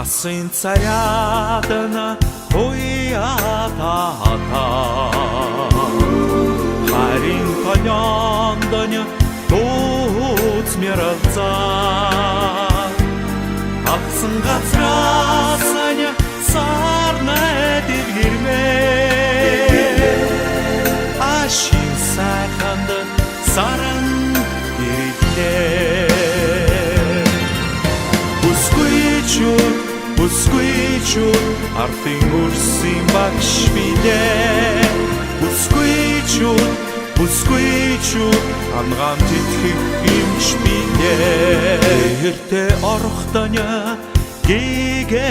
сын царятына уятата харин толяндыня туцмерца ақсын ғацрасыня сарна дилгирме ашин саханды сарын дирилле Busquitxut, артың ұрсын бақшбиле Busquitxut, анған тетхік имшбиле Ерте орықтыня кеге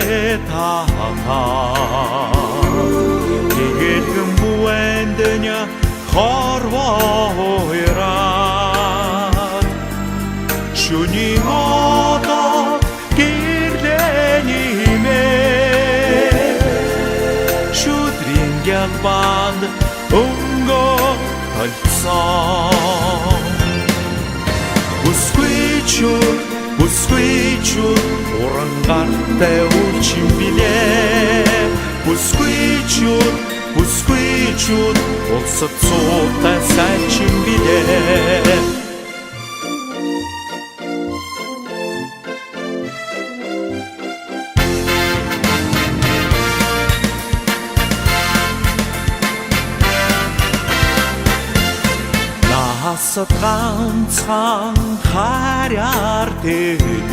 таға Кегелгім буэндыня хорва ойрат Шуни ода Band ungo alzam Busquitxut, orangarte urçin bile Busquitxut, olsa tsota saçin bile Асат ганцхан харяар тэгэхэд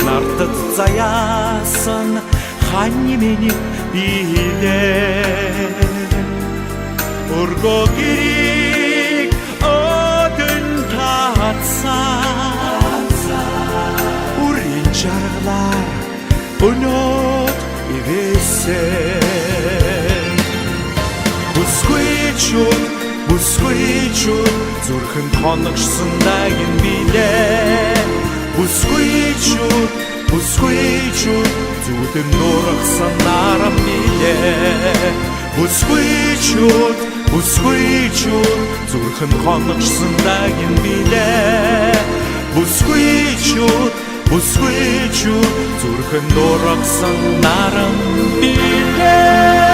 нартад заяасан хань миний билээ өргөө гэрийг өдөн таацсан үрийн жаргалаар өнөөд ивэсэн Busquitxut, зүрхэнд хоногшсон дагин билээ Busquitxut, зүудэм нурагсан нарам билээ Busquitxut, зүрхэнд хоногшсон дагин билээ Busquitxut, зүрхэнд нурагсан нарам билээ